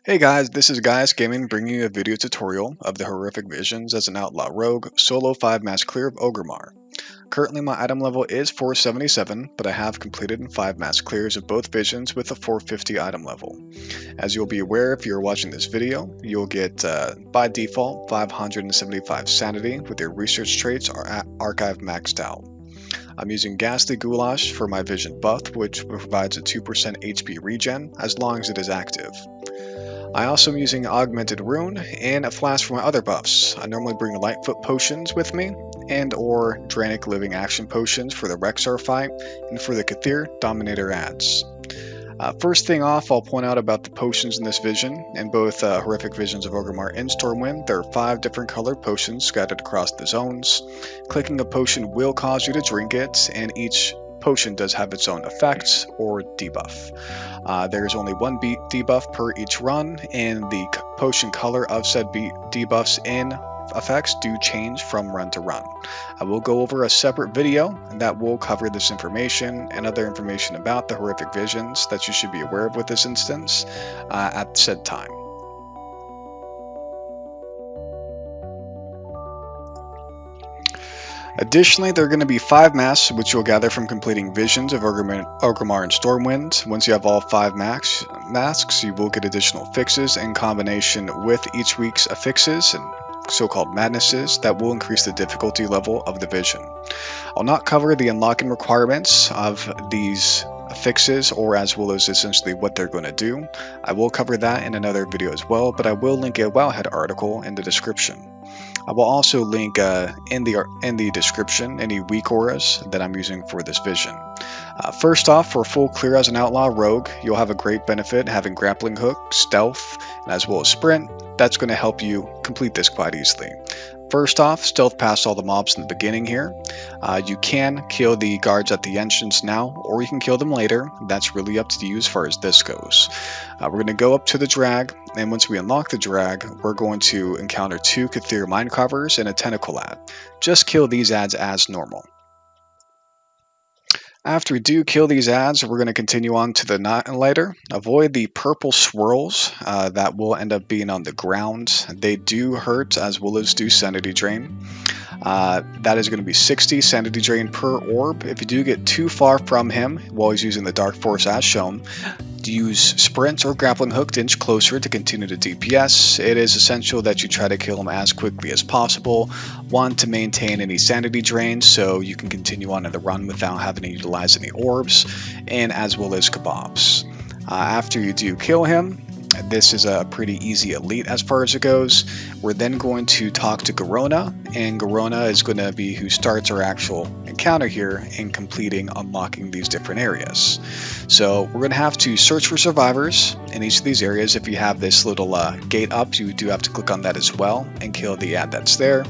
Hey guys, this is Gaius Gaming bringing you a video tutorial of the Horrific Visions as an Outlaw Rogue solo 5 mass clear of Orgrimmar. Currently my item level is 477, but I have completed 5 mass clears of both visions with a 450 item level. As you'll be aware if you're watching this video, you'll get by default 575 sanity with your research traits are archive maxed out. I'm using Ghastly Goulash for my vision buff, which provides a 2% HP regen as long as it is active. I also am using Augmented Rune and a flask for my other buffs. I normally bring Lightfoot potions with me and or Dranic Living Action potions for the Rexar fight and for the Kathir Dominator ads. First thing off, I'll point out about the potions in this vision. In both Horrific Visions of Orgimmar and Stormwind, there are 5 different colored potions scattered across the zones. Clicking a potion will cause you to drink it, and each potion does have its own effects or debuff. There is only one debuff per each run, and the potion color of said debuffs and effects do change from run to run. I will go over a separate video that will cover this information and other information about the Horrific Visions that you should be aware of with this instance at said time. Additionally, there are going to be 5 masks which you'll gather from completing Visions of Orgrimmar and Stormwind. Once you have all 5 masks, you will get additional fixes in combination with each week's affixes and so-called madnesses that will increase the difficulty level of the vision. I'll not cover the unlocking requirements of these affixes or as well as essentially what they're going to do. I will cover that in another video as well, but I will link a Wowhead article in the description. I will also link in the description any weak auras that I'm using for this vision. First off, for full clear as an Outlaw Rogue, you'll have a great benefit having Grappling Hook, Stealth, and as well as Sprint. That's going to help you complete this quite easily. First off, stealth past all the mobs in the beginning here. You can kill the guards at the entrance now, or you can kill them later. That's really up to you as far as this goes. We're going to go up to the drag, and once we unlock the drag, we're going to encounter 2 Kathir Mind Carvers and a Tentacle ad. Just kill these ads as normal. After we do kill these ads, we're going to continue on to the ny'alotha. Avoid the purple swirls that will end up being on the ground. They do hurt as well as do sanity drain. That is going to be 60 sanity drain per orb. If you do get too far from him while he's using the Dark Force as shown, use Sprint or Grappling Hook to inch closer to continue to DPS. It is essential that you try to kill him as quickly as possible. One, to maintain any sanity drain so you can continue on in the run without having to utilize any orbs, and as well as kebabs. After you do kill him, this is a pretty easy elite as far as it goes. We're then going to talk to Garona, and Garona is going to be who starts our actual encounter here in completing unlocking these different areas. So we're going to have to search for survivors in each of these areas. If you have this little gate up, you do have to click on that as well and kill the ad that's there.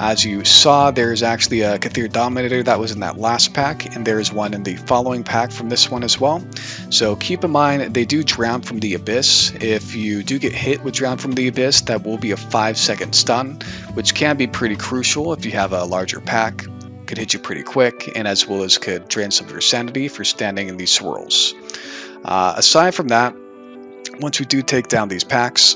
As you saw, there's actually a Kathir Dominator that was in that last pack, and there's one in the following pack from this one as well. So keep in mind, they do drown from the Abyss. If you do get hit with drown from the Abyss, that will be a 5-second stun, which can be pretty crucial if you have a larger pack. Could hit you pretty quick, and as well as could drain some of your sanity for standing in these swirls. Aside from that, once we do take down these packs,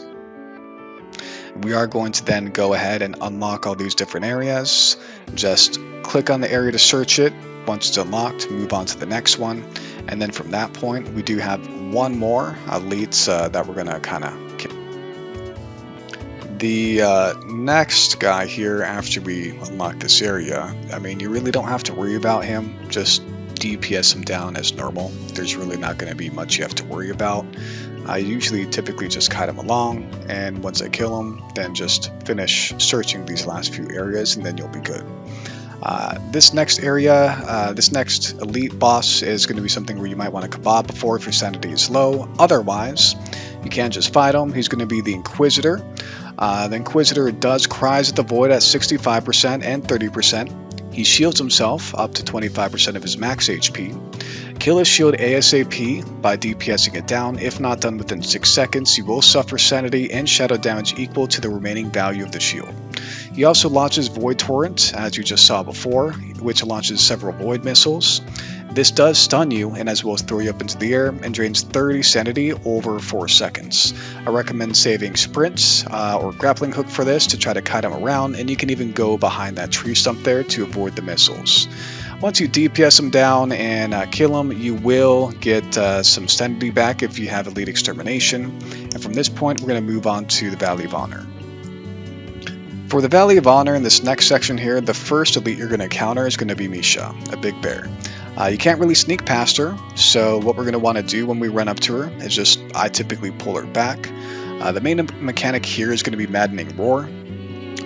we are going to then go ahead and unlock all these different areas. Just click on the area to search it. Once it's unlocked, move on to the next one. And then from that point, we do have one more elites that we're going to kind of kill. The next guy here, after we unlock this area, I mean, you really don't have to worry about him. Just DPS him down as normal. There's really not going to be much you have to worry about. I usually typically just kite him along, and once I kill him, then just finish searching these last few areas, and then you'll be good. This next area, this next elite boss is going to be something where you might want to kebab before if your sanity is low. Otherwise, you can just fight him. He's going to be the Inquisitor. The Inquisitor does Cries at the Void at 65% and 30%. He shields himself up to 25% of his max HP. Kill his shield ASAP by DPSing it down. If not done within 6 seconds, you will suffer sanity and shadow damage equal to the remaining value of the shield. He also launches Void Torrent, as you just saw before, which launches several Void Missiles. This does stun you and as well as throw you up into the air and drains 30 sanity over 4 seconds. I recommend saving sprints or grappling hook for this to try to kite him around, and you can even go behind that tree stump there to avoid the missiles. Once you DPS him down and kill him, you will get some sanity back if you have Elite Extermination. And from this point, we're going to move on to the Valley of Honor. For the Valley of Honor in this next section here, the first elite you're going to encounter is going to be Misha, a big bear. You can't really sneak past her, so what we're going to want to do when we run up to her is I typically pull her back. The main mechanic here is going to be Maddening Roar,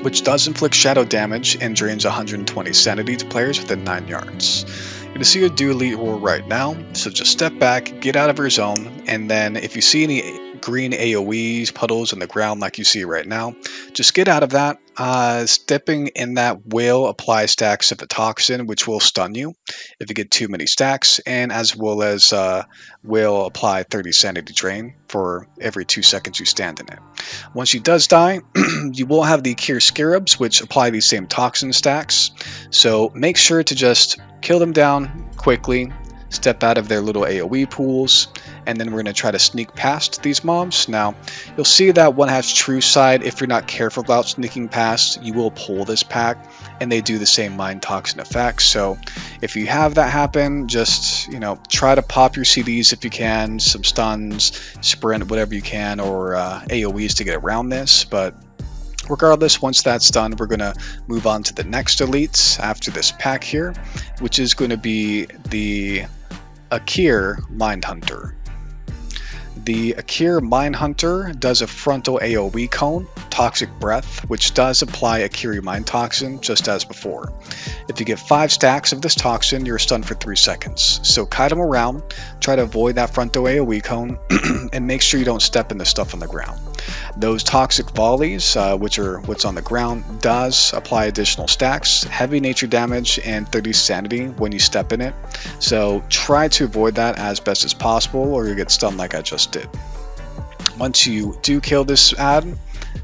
which does inflict shadow damage and drains 120 sanity to players within 9 yards. You're going to see her do Elite Roar right now, so just step back, get out of her zone, and then if you see any green AoEs, puddles on the ground like you see right now, just get out of that. Stepping in that will apply stacks of the toxin, which will stun you if you get too many stacks, and as well as will apply 30 sanity drain for every 2 seconds you stand in it. Once she does die, you will have the Cure Scarabs, which apply these same toxin stacks, so make sure to just kill them down quickly, step out of their little AoE pools, and then we're going to try to sneak past these mobs. Now, you'll see that one has True Sight. If you're not careful about sneaking past, you will pull this pack, and they do the same Mind Toxin effects. So if you have that happen, just try to pop your CDs if you can, some stuns, sprint, whatever you can, or AoEs to get around this. But regardless, once that's done, we're going to move on to the next elites after this pack here, which is going to be the Akir Mindhunter. The Akir Mindhunter does a frontal AoE cone, Toxic Breath, which does apply Akiri Mind Toxin just as before. If you get 5 stacks of this toxin, you're stunned for 3 seconds. So kite them around, try to avoid that frontal AoE cone, and make sure you don't step in the stuff on the ground. Those toxic volleys, which are what's on the ground, does apply additional stacks, heavy nature damage, and 30 sanity when you step in it. So try to avoid that as best as possible, or you'll get stunned like I just did. Once you do kill this ad,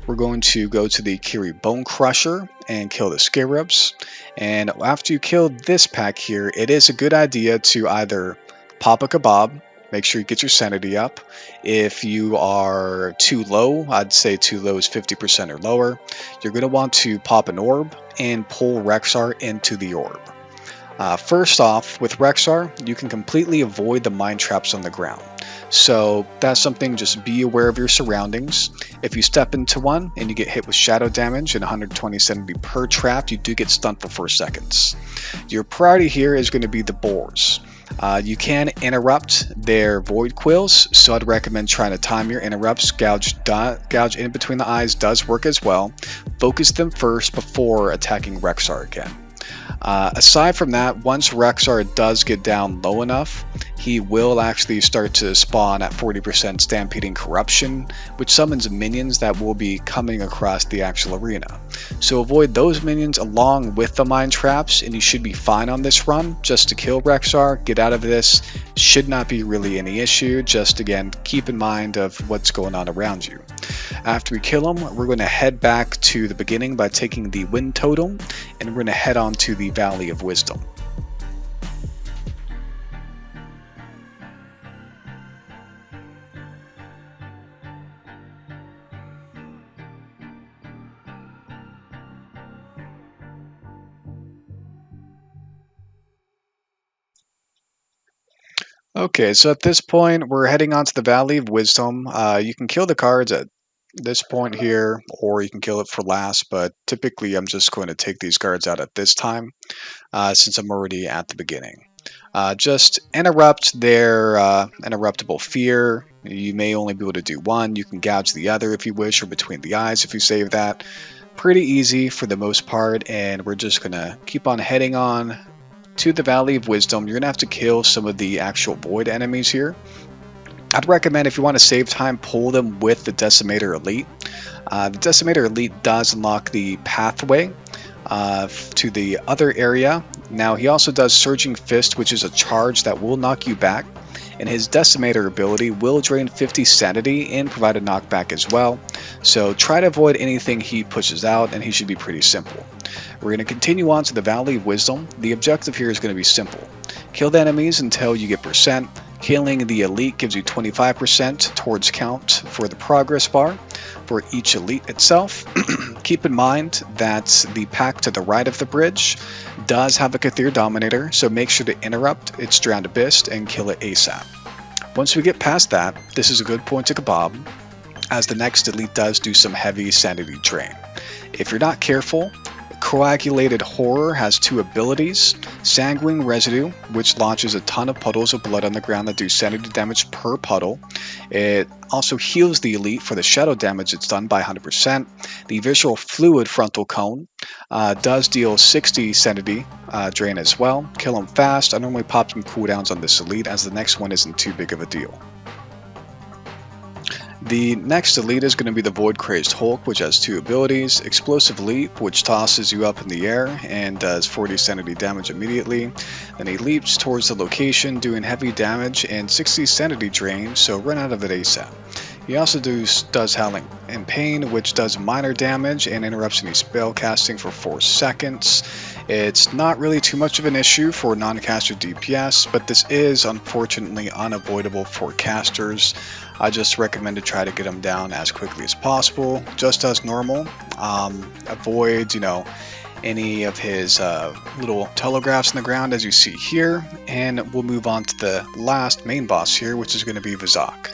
we're going to go to the Kiri Bone Crusher and kill the Scarabs. And after you kill this pack here, it is a good idea to either pop a kebab, make sure you get your sanity up. If you are too low, I'd say too low is 50% or lower, you're going to want to pop an orb and pull Rexxar into the orb. First off, with Rexxar, you can completely avoid the mind traps on the ground. So that's something, just be aware of your surroundings. If you step into one and you get hit with shadow damage and 120 sanity per trap, you do get stunned for 4 seconds. Your priority here is going to be the boars. You can interrupt their void quills, so I'd recommend trying to time your interrupts. Gouge in between the eyes does work as well. Focus them first before attacking Rexxar again. Aside from that, once Rexxar does get down low enough, he will actually start to spawn at 40% Stampeding Corruption, which summons minions that will be coming across the actual arena. So avoid those minions along with the Mind Traps, and you should be fine on this run. Just to kill Rexxar, get out of this, should not be really any issue. Just again, keep in mind of what's going on around you. After we kill him, we're going to head back to the beginning by taking the Wind Totem, and we're going to head on to the Valley of Wisdom. Okay, so at this point, we're heading on to the Valley of Wisdom. You can kill the cards at this point here, or you can kill it for last, but typically I'm just going to take these guards out at this time, since I'm already at the beginning. Just interrupt their interruptible fear. You may only be able to do one. You can gouge the other if you wish, or between the eyes if you save that. Pretty easy for the most part, and we're just going to keep on heading on to the Valley of Wisdom. You're going to have to kill some of the actual void enemies here. I'd recommend, if you want to save time, pull them with the Decimator Elite. The Decimator Elite does unlock the pathway to the other area. Now, he also does Surging Fist, which is a charge that will knock you back. and his Decimator ability will drain 50 sanity and provide a knockback as well, so try to avoid anything he pushes out and he should be pretty simple. We're going to continue on to the Valley of Wisdom. The objective here is going to be simple. Kill the enemies until you get percent. Killing the elite gives you 25% towards count for the progress bar for each elite itself. Keep in mind that the pack to the right of the bridge does have a Cathir Dominator, so make sure to interrupt its Drowned Abyss and kill it ASAP. Once we get past that, this is a good point to Kebab, as the next elite does do some heavy sanity drain. If you're not careful, Coagulated Horror has two abilities: Sanguine Residue, which launches a ton of puddles of blood on the ground that do sanity damage per puddle. It also heals the elite for the shadow damage it's done by 100%. The Visceral Fluid Frontal Cone does deal 60 sanity drain as well. Kill him fast. I normally pop some cooldowns on this elite, as the next one isn't too big of a deal. The next elite is going to be the Void Crazed Hulk, which has two abilities: Explosive Leap, which tosses you up in the air and does 40 sanity damage immediately. Then he leaps towards the location, doing heavy damage and 60 sanity drain, so run out of it ASAP. He also does Howling in Pain, which does minor damage and interrupts any spell casting for 4 seconds. It's not really too much of an issue for non-caster DPS, but this is unfortunately unavoidable for casters. I just recommend to try to get them down as quickly as possible, just as normal. Avoid, any of his little telegraphs in the ground, as you see here, and we'll move on to the last main boss here, which is going to be Vizak.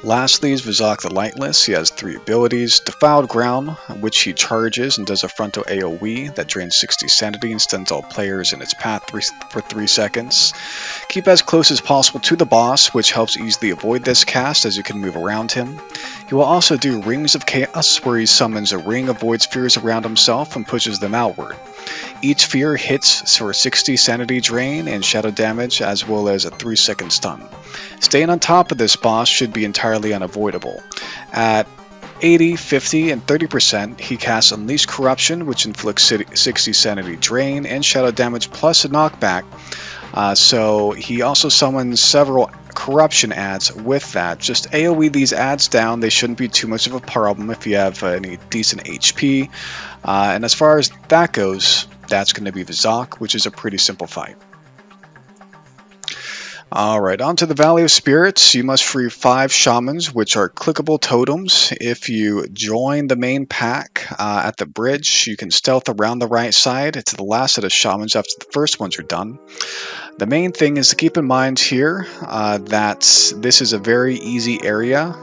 Lastly is Vizak the Lightless. He has 3 abilities: Defiled Ground, which he charges and does a frontal AoE that drains 60 sanity and stuns all players in its path for 3 seconds. Keep as close as possible to the boss, which helps easily avoid this cast as you can move around him. He will also do Rings of Chaos, where he summons a ring of void spheres around himself and pushes them outward. Each sphere hits for 60 sanity drain and shadow damage, as well as a 3-second stun. Staying on top of this boss should be entirely unavoidable. At 80, 50, and 30%, he casts Unleash Corruption, which inflicts 60 sanity drain and shadow damage plus a knockback. So he also summons several corruption ads with that. Just AoE these ads down. They shouldn't be too much of a problem if you have any decent HP. And as far as that goes, that's going to be Vizak, which is a pretty simple fight. Alright, on to the Valley of Spirits. You must free 5 shamans, which are clickable totems. If you join the main pack at the bridge, you can stealth around the right side to the last set of shamans after the first ones are done. The main thing is to keep in mind here that this is a very easy area.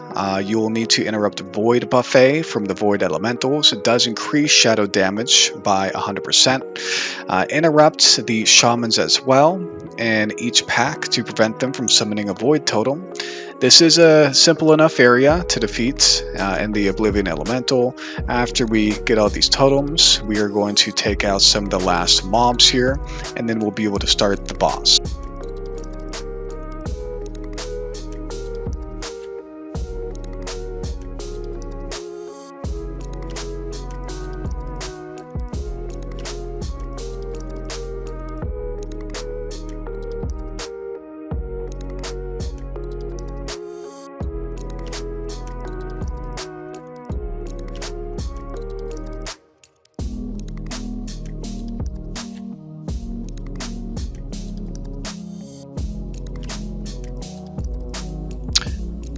You will need to interrupt Void Buffet from the Void Elementals. It does increase shadow damage by 100%. Interrupt the shamans as well, and each pack to prevent them from summoning a Void Totem. This is a simple enough area to defeat in the Oblivion Elemental. After we get all these totems, we are going to take out some of the last mobs here, and then we'll be able to start the boss.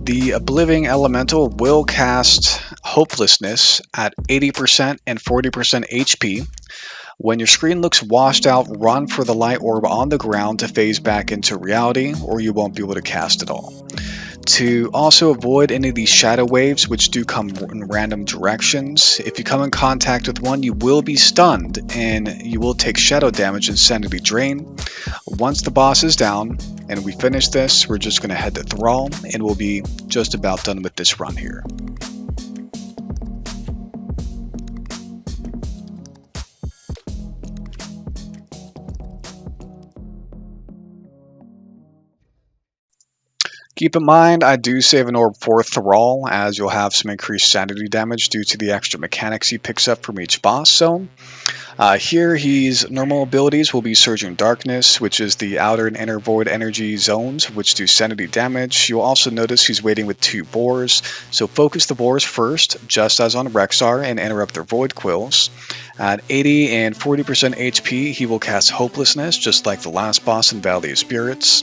The Oblivion Elemental will cast Hopelessness at 80% and 40% HP. When your screen looks washed out, run for the light orb on the ground to phase back into reality, or you won't be able to cast it all. To also avoid any of these shadow waves, which do come in random directions, if you come in contact with one, you will be stunned and you will take shadow damage and sanity drain. Once the boss is down and we finish this, we're just going to head to Thrall and we'll be just about done with this run here. Keep in mind, I do save an orb for Thrall, as you'll have some increased sanity damage due to the extra mechanics he picks up from each boss zone. Here, his normal abilities will be Surging Darkness, which is the outer and inner void energy zones, which do sanity damage. You'll also notice he's waiting with 2 boars, so focus the boars first, just as on Rexar, and interrupt their void quills. At 80 and 40% HP, he will cast Hopelessness, just like the last boss in Valley of Spirits.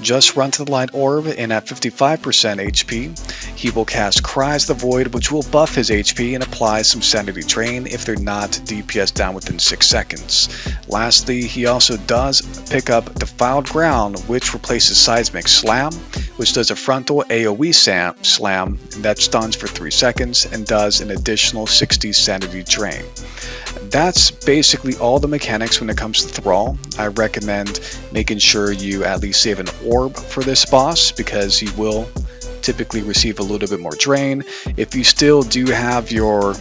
Just run to the Light Orb, and at 55% HP, he will cast Cries the Void, which will buff his HP and apply some Sanity Drain if they're not DPS down within 6 seconds. Lastly, he also does pick up Defiled Ground, which replaces Seismic Slam, which does a frontal AoE slam that stuns for 3 seconds and does an additional 60 Sanity Drain. That's basically all the mechanics when it comes to Thrall. I recommend making sure you at least save an orb for this boss, because he will typically receive a little bit more drain. If you still do have your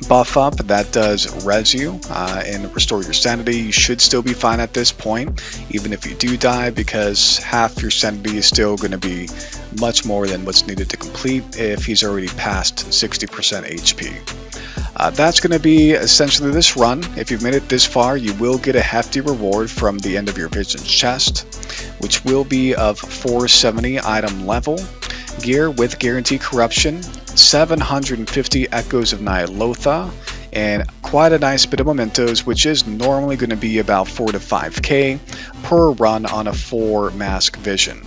buff up, that does res you and restore your sanity, you should still be fine at this point, even if you do die, because half your sanity is still going to be much more than what's needed to complete if he's already past 60% HP. That's going to be essentially this run. If you've made it this far, you will get a hefty reward from the end of your Visions chest, which will be of 470 item level, gear with guaranteed corruption, 750 echoes of ny'alotha, and quite a nice bit of mementos, which is normally going to be about 4 to 5k per run on a 5 mask vision.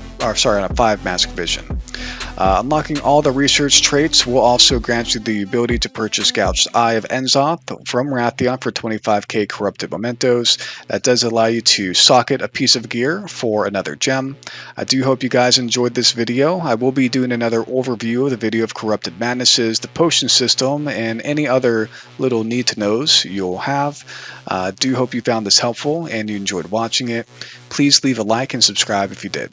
Unlocking all the research traits will also grant you the ability to purchase Gouged Eye of Enzoth from Wrathion for 25k corrupted mementos. That does allow you to socket a piece of gear for another gem. I do hope you guys enjoyed this video. I will be doing another overview of the video of Corrupted Madnesses, the potion system, and any other little need-to-knows you'll have. Do hope you found this helpful and you enjoyed watching it. Please leave a like and subscribe if you did.